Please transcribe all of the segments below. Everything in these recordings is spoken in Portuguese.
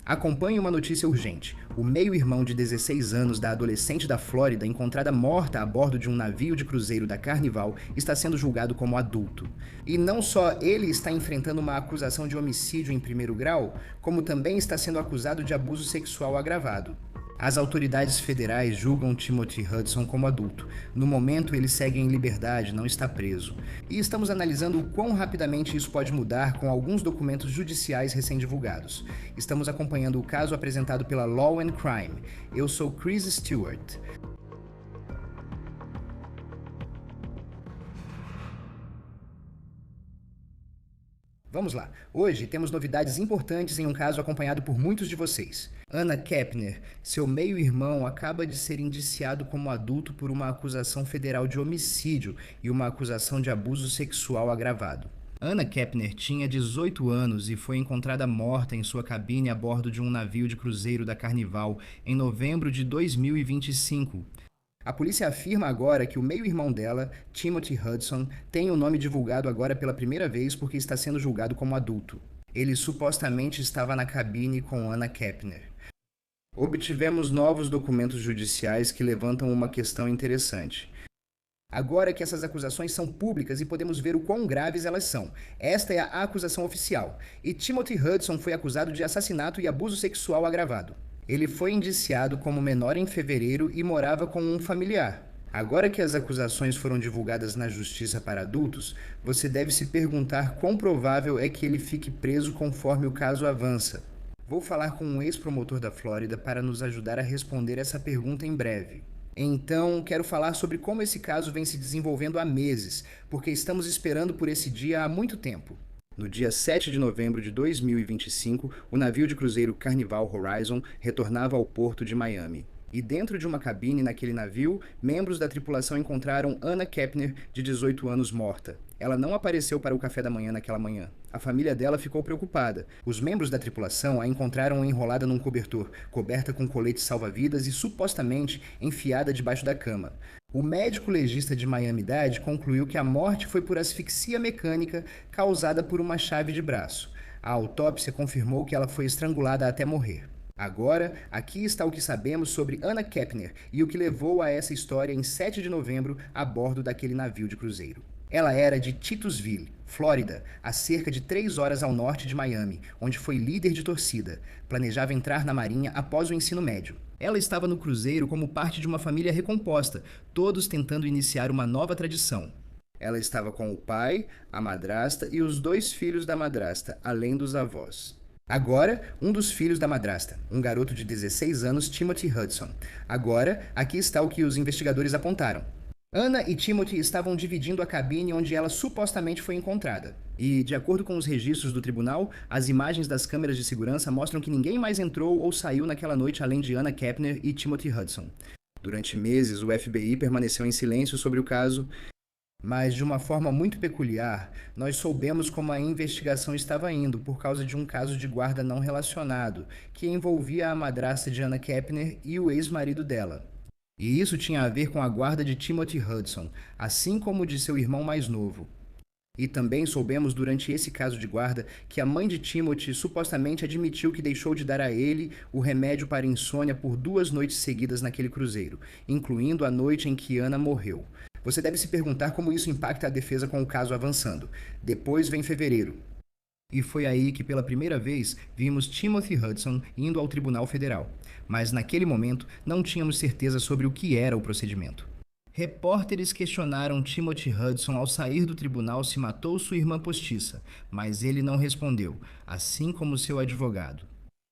Acompanhe uma notícia urgente. O meio-irmão de 16 anos da adolescente da Flórida, encontrada morta a bordo de um navio de cruzeiro da Carnival, está sendo julgado como adulto. E não só ele está enfrentando uma acusação de homicídio em primeiro grau, como também está sendo acusado de abuso sexual agravado. As autoridades federais julgam Timothy Hudson como adulto. No momento, ele segue em liberdade, não está preso. E estamos analisando o quão rapidamente isso pode mudar com alguns documentos judiciais recém-divulgados. Estamos acompanhando o caso apresentado pela Law and Crime. Eu sou Chris Stewart. Vamos lá. Hoje temos novidades importantes em um caso acompanhado por muitos de vocês. Anna Kepner, seu meio-irmão, acaba de ser indiciado como adulto por uma acusação federal de homicídio e uma acusação de abuso sexual agravado. Anna Kepner tinha 18 anos e foi encontrada morta em sua cabine a bordo de um navio de cruzeiro da Carnival em novembro de 2025. A polícia afirma agora que o meio-irmão dela, Timothy Hudson, tem o nome divulgado agora pela primeira vez porque está sendo julgado como adulto. Ele supostamente estava na cabine com Anna Kepner. Obtivemos novos documentos judiciais que levantam uma questão interessante. Agora que essas acusações são públicas e podemos ver o quão graves elas são, esta é a acusação oficial, e Timothy Hudson foi acusado de assassinato e abuso sexual agravado. Ele foi indiciado como menor em fevereiro e morava com um familiar. Agora que as acusações foram divulgadas na justiça para adultos, você deve se perguntar quão provável é que ele fique preso conforme o caso avança. Vou falar com um ex-promotor da Flórida para nos ajudar a responder essa pergunta em breve. Então, quero falar sobre como esse caso vem se desenvolvendo há meses, porque estamos esperando por esse dia há muito tempo. No dia 7 de novembro de 2025, o navio de cruzeiro Carnival Horizon retornava ao porto de Miami. E dentro de uma cabine naquele navio, membros da tripulação encontraram Anna Kepner, de 18 anos, morta. Ela não apareceu para o café da manhã naquela manhã. A família dela ficou preocupada. Os membros da tripulação a encontraram enrolada num cobertor, coberta com colete salva-vidas e supostamente enfiada debaixo da cama. O médico legista de Miami-Dade concluiu que a morte foi por asfixia mecânica causada por uma chave de braço. A autópsia confirmou que ela foi estrangulada até morrer. Agora, aqui está o que sabemos sobre Anna Kepner e o que levou a essa história em 7 de novembro a bordo daquele navio de cruzeiro. Ela era de Titusville, Flórida, a cerca de 3 horas ao norte de Miami, onde foi líder de torcida. Planejava entrar na Marinha após o ensino médio. Ela estava no cruzeiro como parte de uma família recomposta, todos tentando iniciar uma nova tradição. Ela estava com o pai, a madrasta e os 2 filhos da madrasta, além dos avós. Agora, um dos filhos da madrasta, um garoto de 16 anos, Timothy Hudson. Agora, aqui está o que os investigadores apontaram. Anna e Timothy estavam dividindo a cabine onde ela supostamente foi encontrada. E, de acordo com os registros do tribunal, as imagens das câmeras de segurança mostram que ninguém mais entrou ou saiu naquela noite além de Anna Kepner e Timothy Hudson. Durante meses, o FBI permaneceu em silêncio sobre o caso, mas de uma forma muito peculiar, nós soubemos como a investigação estava indo por causa de um caso de guarda não relacionado, que envolvia a madrasta de Anna Kepner e o ex-marido dela. E isso tinha a ver com a guarda de Timothy Hudson, assim como de seu irmão mais novo. E também soubemos durante esse caso de guarda que a mãe de Timothy supostamente admitiu que deixou de dar a ele o remédio para insônia por 2 noites seguidas naquele cruzeiro, incluindo a noite em que Anna morreu. Você deve se perguntar como isso impacta a defesa com o caso avançando. Depois vem fevereiro. E foi aí que pela primeira vez vimos Timothy Hudson indo ao Tribunal Federal. Mas naquele momento não tínhamos certeza sobre o que era o procedimento. Repórteres questionaram Timothy Hudson ao sair do tribunal se matou sua irmã postiça, mas ele não respondeu, assim como seu advogado.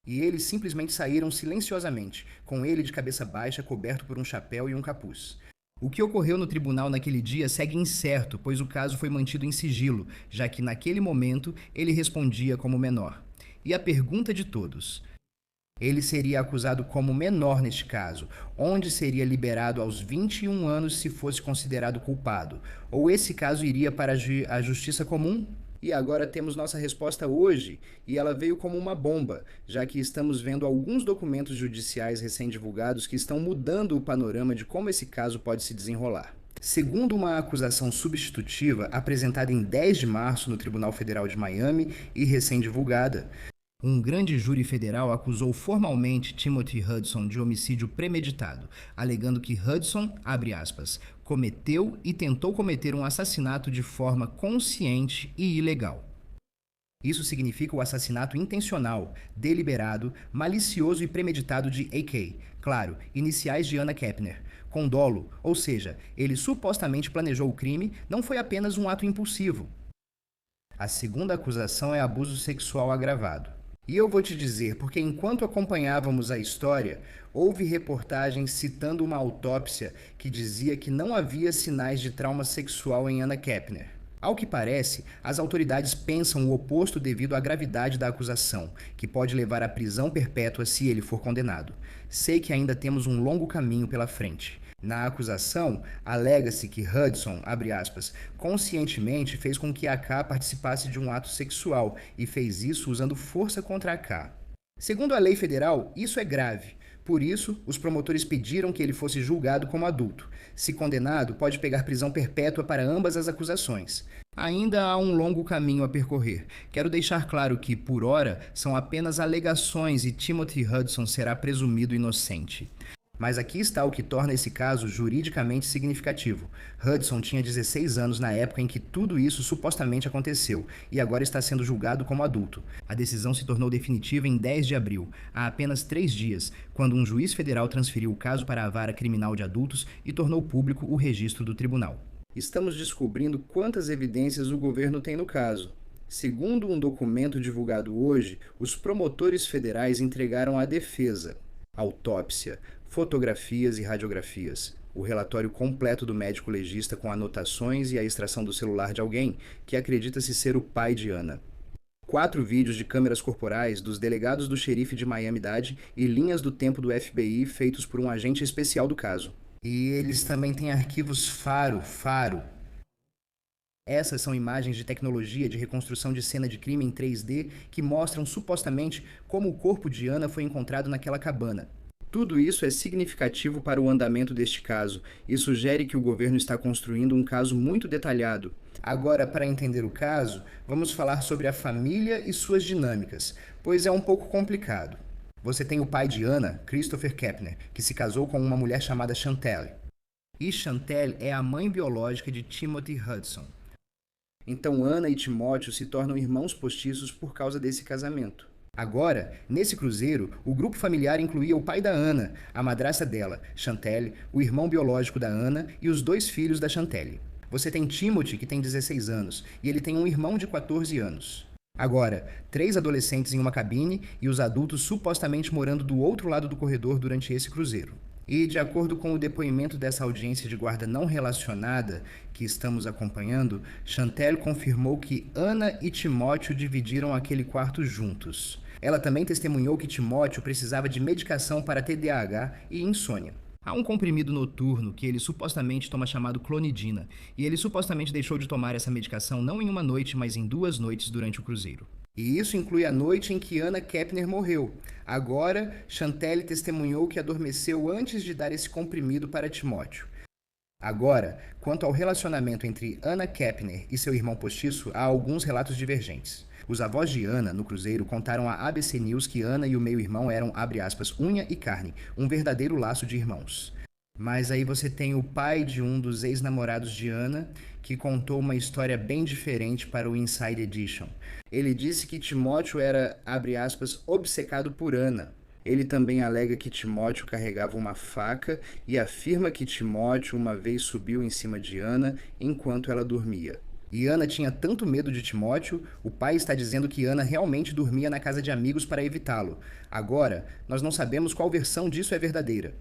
E eles simplesmente saíram silenciosamente, com ele de cabeça baixa, coberto por um chapéu e um capuz. O que ocorreu no tribunal naquele dia segue incerto, pois o caso foi mantido em sigilo, já que naquele momento ele respondia como menor. E a pergunta de todos: ele seria acusado como menor neste caso, onde seria liberado aos 21 anos se fosse considerado culpado? Ou esse caso iria para a justiça comum? E agora temos nossa resposta hoje, e ela veio como uma bomba, já que estamos vendo alguns documentos judiciais recém-divulgados que estão mudando o panorama de como esse caso pode se desenrolar. Segundo uma acusação substitutiva apresentada em 10 de março no Tribunal Federal de Miami e recém-divulgada, Um grande júri federal acusou formalmente Timothy Hudson de homicídio premeditado, alegando que Hudson, abre aspas, cometeu e tentou cometer um assassinato de forma consciente e ilegal. Isso significa o assassinato intencional, deliberado, malicioso e premeditado de AK, claro, iniciais de Anna Kepner, com dolo, ou seja, ele supostamente planejou o crime, não foi apenas um ato impulsivo. A segunda acusação é abuso sexual agravado. E eu vou te dizer, porque enquanto acompanhávamos a história, houve reportagens citando uma autópsia que dizia que não havia sinais de trauma sexual em Anna Kepner. Ao que parece, as autoridades pensam o oposto devido à gravidade da acusação, que pode levar à prisão perpétua se ele for condenado. Sei que ainda temos um longo caminho pela frente. Na acusação, alega-se que Hudson, abre aspas, conscientemente fez com que AK participasse de um ato sexual e fez isso usando força contra AK. Segundo a lei federal, isso é grave. Por isso, os promotores pediram que ele fosse julgado como adulto. Se condenado, pode pegar prisão perpétua para ambas as acusações. Ainda há um longo caminho a percorrer. Quero deixar claro que, por hora, são apenas alegações e Timothy Hudson será presumido inocente. Mas aqui está o que torna esse caso juridicamente significativo. Hudson tinha 16 anos na época em que tudo isso supostamente aconteceu e agora está sendo julgado como adulto. A decisão se tornou definitiva em 10 de abril, há apenas 3 dias, quando um juiz federal transferiu o caso para a Vara Criminal de Adultos e tornou público o registro do tribunal. Estamos descobrindo quantas evidências o governo tem no caso. Segundo um documento divulgado hoje, os promotores federais entregaram à defesa autópsia, fotografias e radiografias, o relatório completo do médico legista com anotações e a extração do celular de alguém que acredita-se ser o pai de Anna. 4 vídeos de câmeras corporais dos delegados do xerife de Miami-Dade e linhas do tempo do FBI feitos por um agente especial do caso. E eles também têm arquivos Faro. Essas são imagens de tecnologia de reconstrução de cena de crime em 3D que mostram supostamente como o corpo de Anna foi encontrado naquela cabana. Tudo isso é significativo para o andamento deste caso e sugere que o governo está construindo um caso muito detalhado. Agora, para entender o caso, vamos falar sobre a família e suas dinâmicas, pois é um pouco complicado. Você tem o pai de Anna, Christopher Kepner, que se casou com uma mulher chamada Chantel. E Chantel é a mãe biológica de Timothy Hudson. Então Anna e Timóteo se tornam irmãos postiços por causa desse casamento. Agora, nesse cruzeiro, o grupo familiar incluía o pai da Anna, a madrasta dela, Chantel, o irmão biológico da Anna e os 2 filhos da Chantel. Você tem Timothy, que tem 16 anos, e ele tem um irmão de 14 anos. Agora, 3 adolescentes em uma cabine e os adultos supostamente morando do outro lado do corredor durante esse cruzeiro. E, de acordo com o depoimento dessa audiência de guarda não relacionada que estamos acompanhando, Chantel confirmou que Anna e Timóteo dividiram aquele quarto juntos. Ela também testemunhou que Timóteo precisava de medicação para TDAH e insônia. Há um comprimido noturno que ele supostamente toma chamado clonidina, e ele supostamente deixou de tomar essa medicação não em uma noite, mas em 2 noites durante o cruzeiro. E isso inclui a noite em que Anna Kepner morreu. Agora, Chantel testemunhou que adormeceu antes de dar esse comprimido para Timóteo. Agora, quanto ao relacionamento entre Anna Kepner e seu irmão postiço, há alguns relatos divergentes. Os avós de Anna, no cruzeiro, contaram à ABC News que Anna e o meio-irmão eram, abre aspas, unha e carne, um verdadeiro laço de irmãos. Mas aí você tem o pai de um dos ex-namorados de Anna, que contou uma história bem diferente para o Inside Edition. Ele disse que Timóteo era, abre aspas, obcecado por Anna. Ele também alega que Timóteo carregava uma faca e afirma que Timóteo uma vez subiu em cima de Anna enquanto ela dormia. E Anna tinha tanto medo de Timóteo, o pai está dizendo que Anna realmente dormia na casa de amigos para evitá-lo. Agora, nós não sabemos qual versão disso é verdadeira.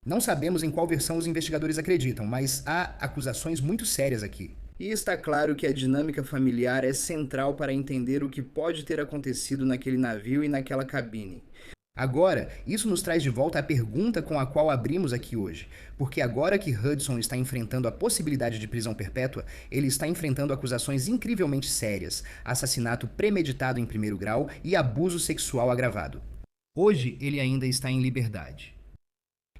Não sabemos em qual versão os investigadores acreditam, mas há acusações muito sérias aqui. E está claro que a dinâmica familiar é central para entender o que pode ter acontecido naquele navio e naquela cabine. Agora, isso nos traz de volta a pergunta com a qual abrimos aqui hoje, porque agora que Hudson está enfrentando a possibilidade de prisão perpétua, ele está enfrentando acusações incrivelmente sérias, assassinato premeditado em 1º grau e abuso sexual agravado. Hoje, ele ainda está em liberdade.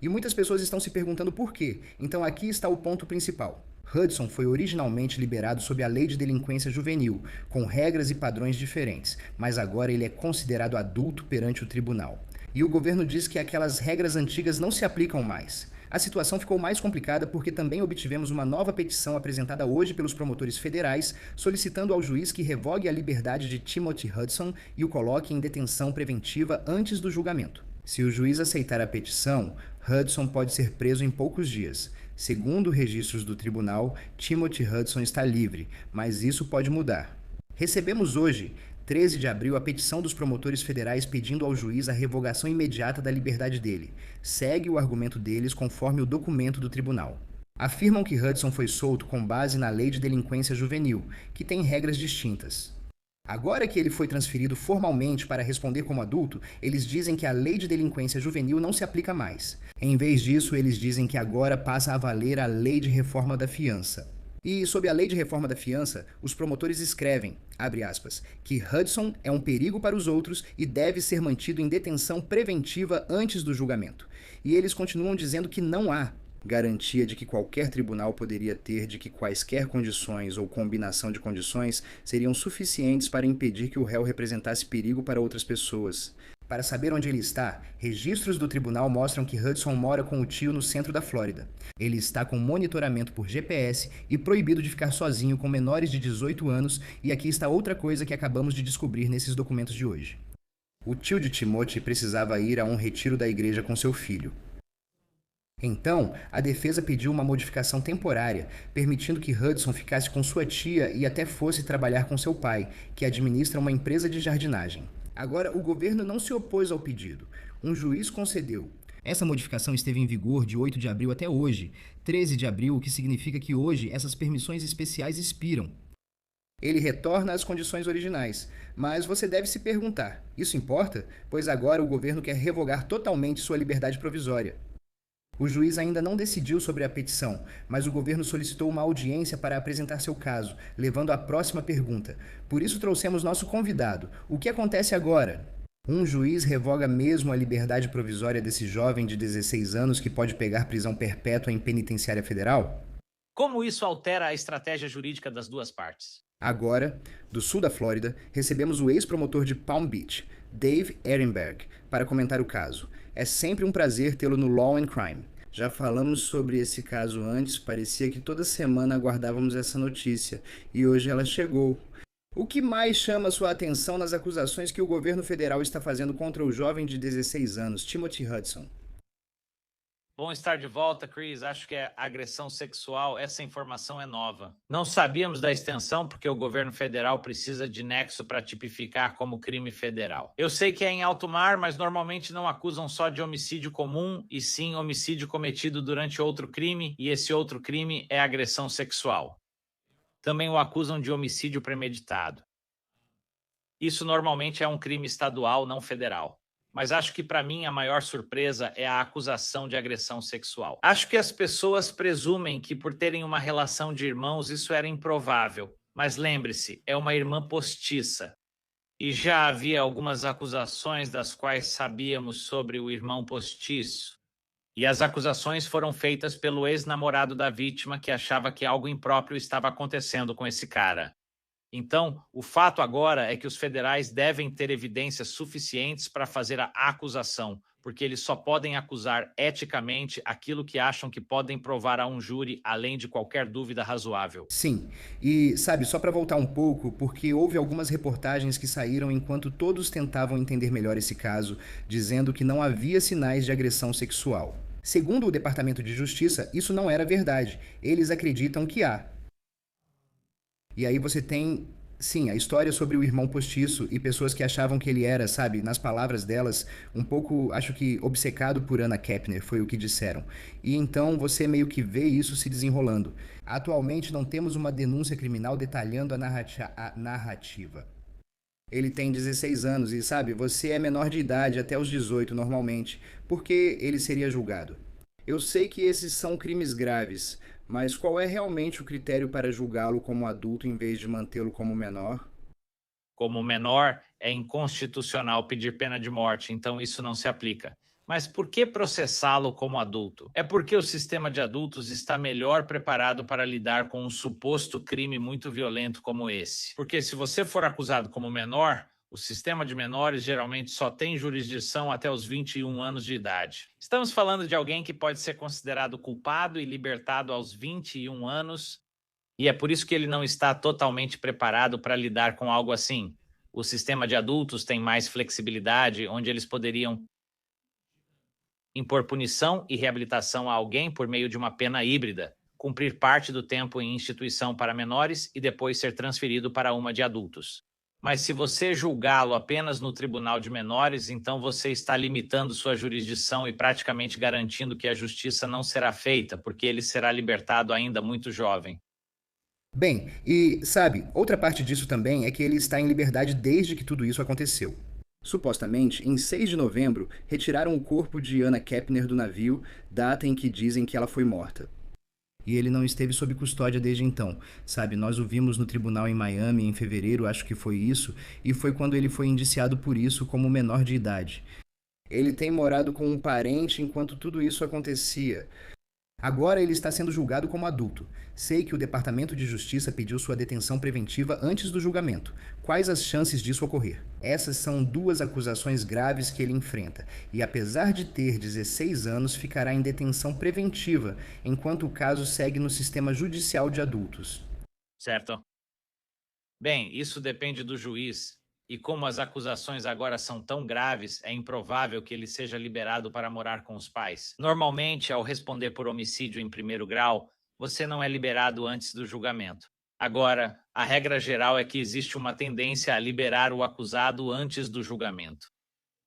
E muitas pessoas estão se perguntando por quê, então aqui está o ponto principal. Hudson foi originalmente liberado sob a Lei de Delinquência Juvenil, com regras e padrões diferentes, mas agora ele é considerado adulto perante o tribunal. E o governo diz que aquelas regras antigas não se aplicam mais. A situação ficou mais complicada porque também obtivemos uma nova petição apresentada hoje pelos promotores federais, solicitando ao juiz que revogue a liberdade de Timothy Hudson e o coloque em detenção preventiva antes do julgamento. Se o juiz aceitar a petição, Hudson pode ser preso em poucos dias. Segundo registros do tribunal, Timothy Hudson está livre, mas isso pode mudar. Recebemos hoje, 13 de abril, a petição dos promotores federais pedindo ao juiz a revogação imediata da liberdade dele. Segue o argumento deles conforme o documento do tribunal. Afirmam que Hudson foi solto com base na Lei de Delinquência Juvenil, que tem regras distintas. Agora que ele foi transferido formalmente para responder como adulto, eles dizem que a Lei de Delinquência Juvenil não se aplica mais. Em vez disso, eles dizem que agora passa a valer a Lei de Reforma da Fiança. E, sob a Lei de Reforma da Fiança, os promotores escrevem, abre aspas, que Hudson é um perigo para os outros e deve ser mantido em detenção preventiva antes do julgamento. E eles continuam dizendo que não há garantia de que qualquer tribunal poderia ter de que quaisquer condições ou combinação de condições seriam suficientes para impedir que o réu representasse perigo para outras pessoas. Para saber onde ele está, registros do tribunal mostram que Hudson mora com o tio no centro da Flórida. Ele está com monitoramento por GPS e proibido de ficar sozinho com menores de 18 anos, e aqui está outra coisa que acabamos de descobrir nesses documentos de hoje. O tio de Timothy precisava ir a um retiro da igreja com seu filho. Então, a defesa pediu uma modificação temporária, permitindo que Hudson ficasse com sua tia e até fosse trabalhar com seu pai, que administra uma empresa de jardinagem. Agora, o governo não se opôs ao pedido. Um juiz concedeu. Essa modificação esteve em vigor de 8 de abril até hoje, 13 de abril, o que significa que hoje essas permissões especiais expiram. Ele retorna às condições originais, mas você deve se perguntar, isso importa? Pois agora o governo quer revogar totalmente sua liberdade provisória. O juiz ainda não decidiu sobre a petição, mas o governo solicitou uma audiência para apresentar seu caso, levando à próxima pergunta. Por isso trouxemos nosso convidado. O que acontece agora? Um juiz revoga mesmo a liberdade provisória desse jovem de 16 anos que pode pegar prisão perpétua em penitenciária federal? Como isso altera a estratégia jurídica das duas partes? Agora, do sul da Flórida, recebemos o ex-promotor de Palm Beach, Dave Ehrenberg, para comentar o caso. É sempre um prazer tê-lo no Law and Crime. Já falamos sobre esse caso antes, parecia que toda semana aguardávamos essa notícia, e hoje ela chegou. O que mais chama sua atenção nas acusações que o governo federal está fazendo contra o jovem de 16 anos, Timothy Hudson? Bom estar de volta, Chris. Acho que é agressão sexual. Essa informação é nova. Não sabíamos da extensão porque o governo federal precisa de nexo para tipificar como crime federal. Eu sei que é em alto mar, mas normalmente não acusam só de homicídio comum, e sim homicídio cometido durante outro crime, e esse outro crime é agressão sexual. Também o acusam de homicídio premeditado. Isso normalmente é um crime estadual, não federal. Mas acho que para mim a maior surpresa é a acusação de agressão sexual. Acho que as pessoas presumem que por terem uma relação de irmãos isso era improvável. Mas lembre-se, é uma irmã postiça. E já havia algumas acusações das quais sabíamos sobre o irmão postiço. E as acusações foram feitas pelo ex-namorado da vítima que achava que algo impróprio estava acontecendo com esse cara. Então, o fato agora é que os federais devem ter evidências suficientes para fazer a acusação, porque eles só podem acusar eticamente aquilo que acham que podem provar a um júri, além de qualquer dúvida razoável. Sim, e sabe, só para voltar um pouco, porque houve algumas reportagens que saíram enquanto todos tentavam entender melhor esse caso, dizendo que não havia sinais de agressão sexual. Segundo o Departamento de Justiça, isso não era verdade. Eles acreditam que há. E aí você tem, sim, a história sobre o irmão postiço e pessoas que achavam que ele era, sabe, nas palavras delas, um pouco, acho que, obcecado por Anna Kepner, foi o que disseram. E então você meio que vê isso se desenrolando. Atualmente não temos uma denúncia criminal detalhando a narrativa. Ele tem 16 anos e, sabe, você é menor de idade até os 18 normalmente. Por que ele seria julgado? Eu sei que esses são crimes graves, mas qual é realmente o critério para julgá-lo como adulto em vez de mantê-lo como menor? Como menor, é inconstitucional pedir pena de morte, então isso não se aplica. Mas por que processá-lo como adulto? É porque o sistema de adultos está melhor preparado para lidar com um suposto crime muito violento como esse. Porque se você for acusado como menor, o sistema de menores geralmente só tem jurisdição até os 21 anos de idade. Estamos falando de alguém que pode ser considerado culpado e libertado aos 21 anos, e é por isso que ele não está totalmente preparado para lidar com algo assim. O sistema de adultos tem mais flexibilidade, onde eles poderiam impor punição e reabilitação a alguém por meio de uma pena híbrida, cumprir parte do tempo em instituição para menores e depois ser transferido para uma de adultos. Mas se você julgá-lo apenas no tribunal de menores, então você está limitando sua jurisdição e praticamente garantindo que a justiça não será feita, porque ele será libertado ainda muito jovem. Bem, e sabe, outra parte disso também é que ele está em liberdade desde que tudo isso aconteceu. Supostamente, em 6 de novembro, retiraram o corpo de Anna Kepner do navio, data em que dizem que ela foi morta. E ele não esteve sob custódia desde então. Sabe, nós o vimos no tribunal em Miami em fevereiro, acho que foi isso, e foi quando ele foi indiciado por isso como menor de idade. Ele tem morado com um parente enquanto tudo isso acontecia. Agora ele está sendo julgado como adulto. Sei que o Departamento de Justiça pediu sua detenção preventiva antes do julgamento. Quais as chances disso ocorrer? Essas são duas acusações graves que ele enfrenta, e apesar de ter 16 anos, ficará em detenção preventiva, enquanto o caso segue no sistema judicial de adultos. Certo? Bem, isso depende do juiz. E como as acusações agora são tão graves, é improvável que ele seja liberado para morar com os pais. Normalmente, ao responder por homicídio em primeiro grau, você não é liberado antes do julgamento. Agora, a regra geral é que existe uma tendência a liberar o acusado antes do julgamento.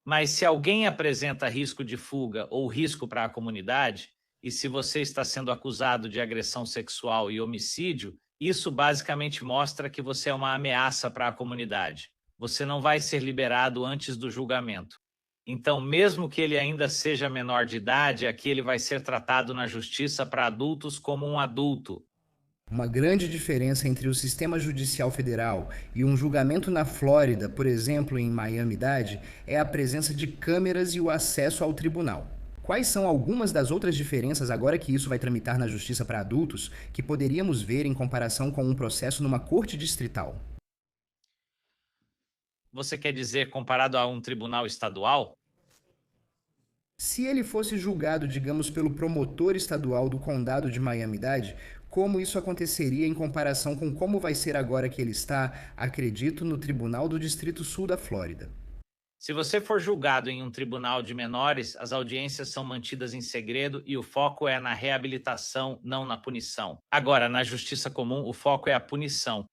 Mas se alguém apresenta risco de fuga ou risco para a comunidade, e se você está sendo acusado de agressão sexual e homicídio, isso basicamente mostra que você é uma ameaça para a comunidade. Você não vai ser liberado antes do julgamento. Então, mesmo que ele ainda seja menor de idade, aqui ele vai ser tratado na justiça para adultos como um adulto. Uma grande diferença entre o sistema judicial federal e um julgamento na Flórida, por exemplo, em Miami-Dade, é a presença de câmeras e o acesso ao tribunal. Quais são algumas das outras diferenças agora que isso vai tramitar na justiça para adultos que poderíamos ver em comparação com um processo numa corte distrital? Você quer dizer comparado a um tribunal estadual? Se ele fosse julgado, digamos, pelo promotor estadual do condado de Miami-Dade, como isso aconteceria em comparação com como vai ser agora que ele está, acredito, no Tribunal do Distrito Sul da Flórida? Se você for julgado em um tribunal de menores, as audiências são mantidas em segredo e o foco é na reabilitação, não na punição. Agora, na justiça comum, o foco é a punição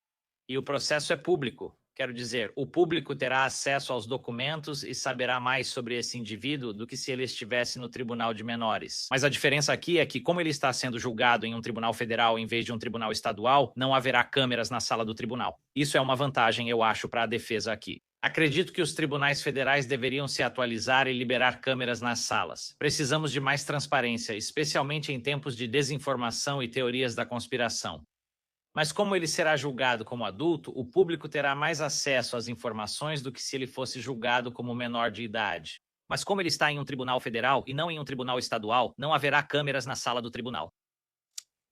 e o processo é público. Quero dizer, o público terá acesso aos documentos e saberá mais sobre esse indivíduo do que se ele estivesse no tribunal de menores. Mas a diferença aqui é que, como ele está sendo julgado em um tribunal federal em vez de um tribunal estadual, não haverá câmeras na sala do tribunal. Isso é uma vantagem, eu acho, para a defesa aqui. Acredito que os tribunais federais deveriam se atualizar e liberar câmeras nas salas. Precisamos de mais transparência, especialmente em tempos de desinformação e teorias da conspiração. Mas como ele será julgado como adulto, o público terá mais acesso às informações do que se ele fosse julgado como menor de idade. Mas como ele está em um tribunal federal e não em um tribunal estadual, não haverá câmeras na sala do tribunal.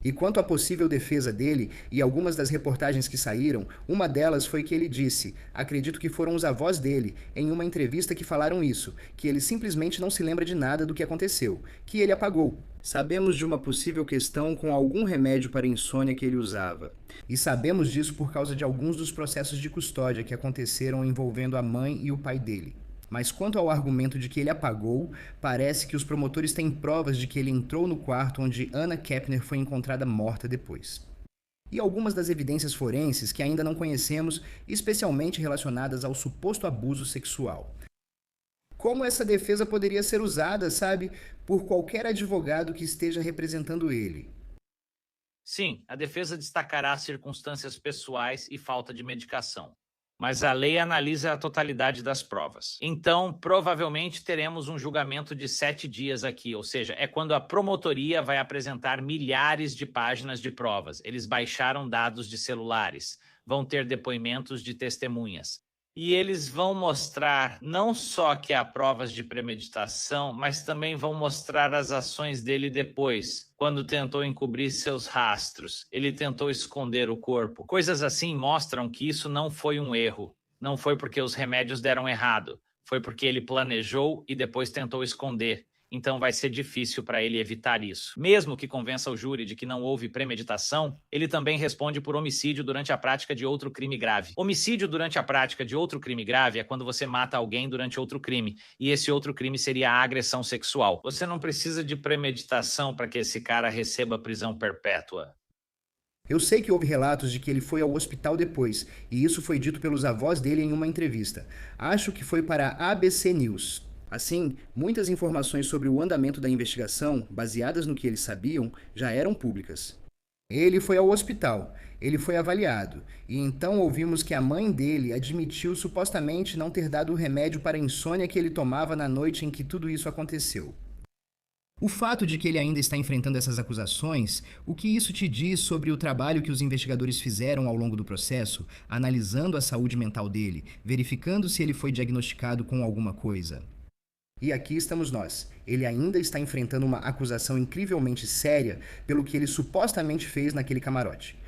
E quanto à possível defesa dele e algumas das reportagens que saíram, uma delas foi que ele disse, acredito que foram os avós dele, em uma entrevista que falaram isso, que ele simplesmente não se lembra de nada do que aconteceu, que ele apagou. Sabemos de uma possível questão com algum remédio para insônia que ele usava. E sabemos disso por causa de alguns dos processos de custódia que aconteceram envolvendo a mãe e o pai dele. Mas quanto ao argumento de que ele apagou, parece que os promotores têm provas de que ele entrou no quarto onde Anna Kepner foi encontrada morta depois. E algumas das evidências forenses que ainda não conhecemos, especialmente relacionadas ao suposto abuso sexual. Como essa defesa poderia ser usada, sabe, por qualquer advogado que esteja representando ele? Sim, a defesa destacará circunstâncias pessoais e falta de medicação. Mas a lei analisa a totalidade das provas. Então, provavelmente teremos um julgamento de 7 dias aqui, ou seja, é quando a promotoria vai apresentar milhares de páginas de provas. Eles baixaram dados de celulares, vão ter depoimentos de testemunhas. E eles vão mostrar não só que há provas de premeditação, mas também vão mostrar as ações dele depois, quando tentou encobrir seus rastros, ele tentou esconder o corpo. Coisas assim mostram que isso não foi um erro, não foi porque os remédios deram errado, foi porque ele planejou e depois tentou esconder. Então vai ser difícil para ele evitar isso. Mesmo que convença o júri de que não houve premeditação, ele também responde por homicídio durante a prática de outro crime grave. Homicídio durante a prática de outro crime grave é quando você mata alguém durante outro crime, e esse outro crime seria a agressão sexual. Você não precisa de premeditação para que esse cara receba prisão perpétua. Eu sei que houve relatos de que ele foi ao hospital depois, e isso foi dito pelos avós dele em uma entrevista. Acho que foi para a ABC News. Assim, muitas informações sobre o andamento da investigação, baseadas no que eles sabiam, já eram públicas. Ele foi ao hospital, ele foi avaliado, e então ouvimos que a mãe dele admitiu supostamente não ter dado o remédio para a insônia que ele tomava na noite em que tudo isso aconteceu. O fato de que ele ainda está enfrentando essas acusações, o que isso te diz sobre o trabalho que os investigadores fizeram ao longo do processo, analisando a saúde mental dele, verificando se ele foi diagnosticado com alguma coisa? E aqui estamos nós. Ele ainda está enfrentando uma acusação incrivelmente séria pelo que ele supostamente fez naquele camarote.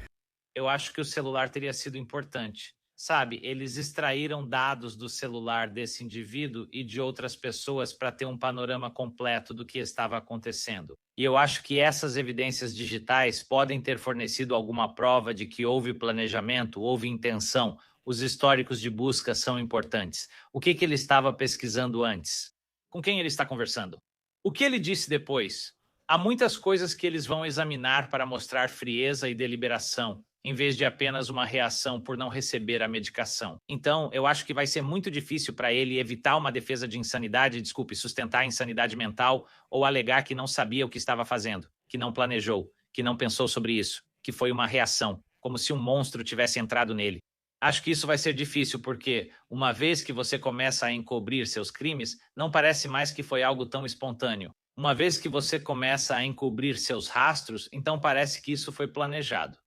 Eu acho que o celular teria sido importante. Sabe, eles extraíram dados do celular desse indivíduo e de outras pessoas para ter um panorama completo do que estava acontecendo. E eu acho que essas evidências digitais podem ter fornecido alguma prova de que houve planejamento, houve intenção. Os históricos de busca são importantes. O que ele estava pesquisando antes? Com quem ele está conversando? O que ele disse depois? Há muitas coisas que eles vão examinar para mostrar frieza e deliberação, em vez de apenas uma reação por não receber a medicação. Então, eu acho que vai ser muito difícil para ele evitar uma defesa de insanidade, sustentar a insanidade mental ou alegar que não sabia o que estava fazendo, que não planejou, que não pensou sobre isso, que foi uma reação, como se um monstro tivesse entrado nele. Acho que isso vai ser difícil porque, uma vez que você começa a encobrir seus crimes, não parece mais que foi algo tão espontâneo. Uma vez que você começa a encobrir seus rastros, então parece que isso foi planejado.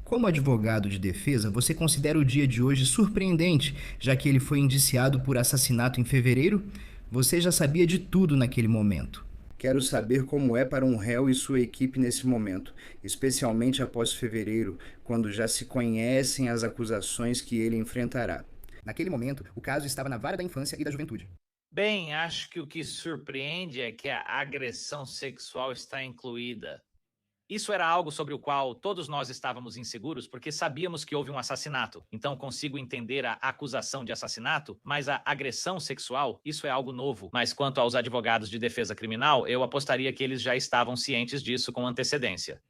Como advogado de defesa, você considera o dia de hoje surpreendente, já que ele foi indiciado por assassinato em fevereiro? Você já sabia de tudo naquele momento. Quero saber como é para um réu e sua equipe nesse momento, especialmente após fevereiro, quando já se conhecem as acusações que ele enfrentará. Naquele momento, o caso estava na vara da infância e da juventude. Bem, acho que o que surpreende é que a agressão sexual está incluída. Isso era algo sobre o qual todos nós estávamos inseguros porque sabíamos que houve um assassinato. Então consigo entender a acusação de assassinato, mas a agressão sexual, isso é algo novo. Mas quanto aos advogados de defesa criminal, eu apostaria que eles já estavam cientes disso com antecedência.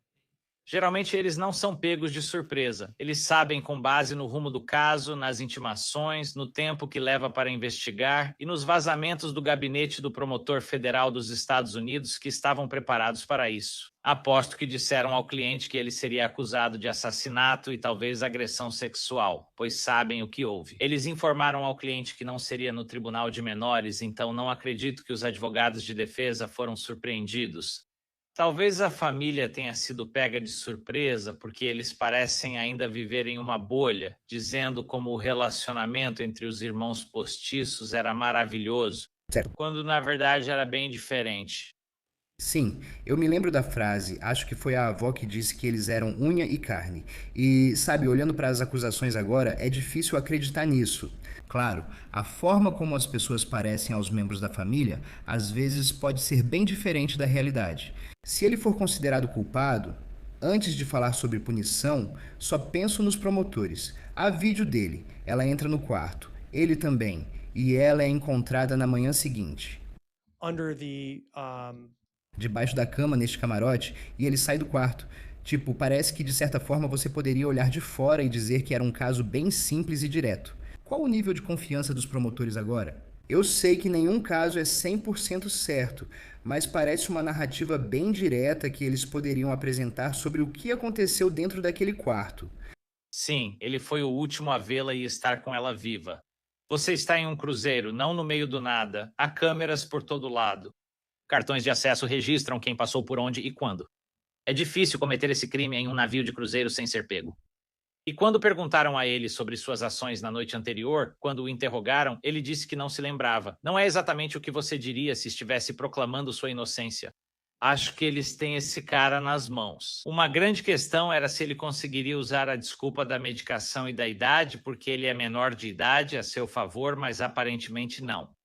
Geralmente eles não são pegos de surpresa. Eles sabem com base no rumo do caso, nas intimações, no tempo que leva para investigar e nos vazamentos do gabinete do promotor federal dos Estados Unidos que estavam preparados para isso. Aposto que disseram ao cliente que ele seria acusado de assassinato e talvez agressão sexual, pois sabem o que houve. Eles informaram ao cliente que não seria no tribunal de menores, então não acredito que os advogados de defesa foram surpreendidos. Talvez a família tenha sido pega de surpresa porque eles parecem ainda viver em uma bolha, dizendo como o relacionamento entre os irmãos postiços era maravilhoso, Certo. quando na verdade era bem diferente. Sim, eu me lembro da frase, acho que foi a avó que disse que eles eram unha e carne. E, sabe, olhando para as acusações agora, é difícil acreditar nisso. Claro, a forma como as pessoas parecem aos membros da família, às vezes pode ser bem diferente da realidade. Se ele for considerado culpado, antes de falar sobre punição, só penso nos promotores. Há vídeo dele, ela entra no quarto, ele também, e ela é encontrada na manhã seguinte. Debaixo da cama neste camarote e ele sai do quarto. Tipo, parece que de certa forma você poderia olhar de fora e dizer que era um caso bem simples e direto. Qual o nível de confiança dos promotores agora? Eu sei que nenhum caso é 100% certo, mas parece uma narrativa bem direta que eles poderiam apresentar sobre o que aconteceu dentro daquele quarto. Sim, ele foi o último a vê-la e estar com ela viva. Você está em um cruzeiro, não no meio do nada. Há câmeras por todo lado. Cartões de acesso registram quem passou por onde e quando. É difícil cometer esse crime em um navio de cruzeiro sem ser pego. E quando perguntaram a ele sobre suas ações na noite anterior, quando o interrogaram, ele disse que não se lembrava. Não é exatamente o que você diria se estivesse proclamando sua inocência. Acho que eles têm esse cara nas mãos. Uma grande questão era se ele conseguiria usar a desculpa da medicação e da idade, porque ele é menor de idade a seu favor, mas aparentemente não.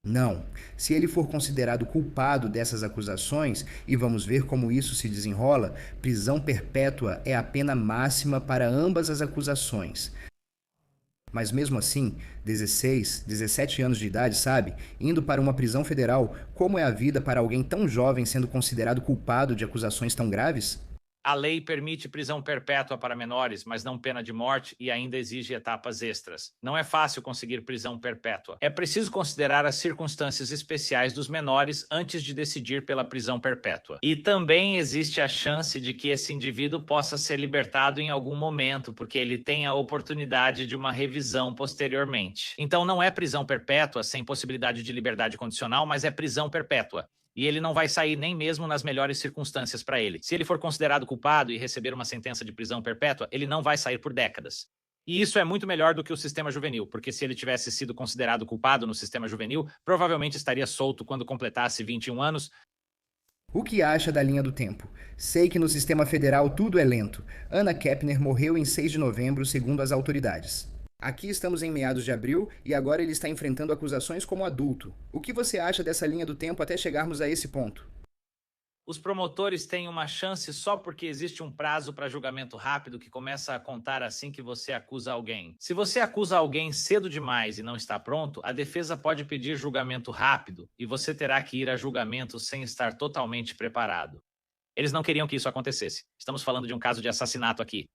Não. Se ele for considerado culpado dessas acusações, e vamos ver como isso se desenrola, prisão perpétua é a pena máxima para ambas as acusações. Mas mesmo assim, 16, 17 anos de idade, sabe? Indo para uma prisão federal, como é a vida para alguém tão jovem sendo considerado culpado de acusações tão graves? A lei permite prisão perpétua para menores, mas não pena de morte e ainda exige etapas extras. Não é fácil conseguir prisão perpétua. É preciso considerar as circunstâncias especiais dos menores antes de decidir pela prisão perpétua. E também existe a chance de que esse indivíduo possa ser libertado em algum momento, porque ele tem a oportunidade de uma revisão posteriormente. Então não é prisão perpétua sem possibilidade de liberdade condicional, mas é prisão perpétua. E ele não vai sair nem mesmo nas melhores circunstâncias para ele. Se ele for considerado culpado e receber uma sentença de prisão perpétua, ele não vai sair por décadas. E isso é muito melhor do que o sistema juvenil, porque se ele tivesse sido considerado culpado no sistema juvenil, provavelmente estaria solto quando completasse 21 anos. O que acha da linha do tempo? Sei que no sistema federal tudo é lento. Anna Kepner morreu em 6 de novembro, segundo as autoridades. Aqui estamos em meados de abril e agora ele está enfrentando acusações como adulto. O que você acha dessa linha do tempo até chegarmos a esse ponto? Os promotores têm uma chance só porque existe um prazo para julgamento rápido que começa a contar assim que você acusa alguém. Se você acusa alguém cedo demais e não está pronto, a defesa pode pedir julgamento rápido e você terá que ir a julgamento sem estar totalmente preparado. Eles não queriam que isso acontecesse. Estamos falando de um caso de assassinato aqui.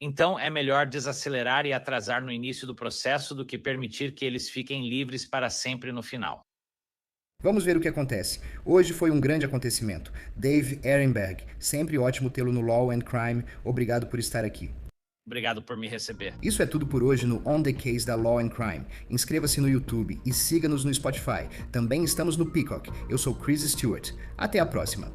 Então, é melhor desacelerar e atrasar no início do processo do que permitir que eles fiquem livres para sempre no final. Vamos ver o que acontece. Hoje foi um grande acontecimento. Dave Ehrenberg, sempre ótimo tê-lo no Law and Crime. Obrigado por estar aqui. Obrigado por me receber. Isso é tudo por hoje no On The Case da Law and Crime. Inscreva-se no YouTube e siga-nos no Spotify. Também estamos no Peacock. Eu sou Chris Stewart. Até a próxima.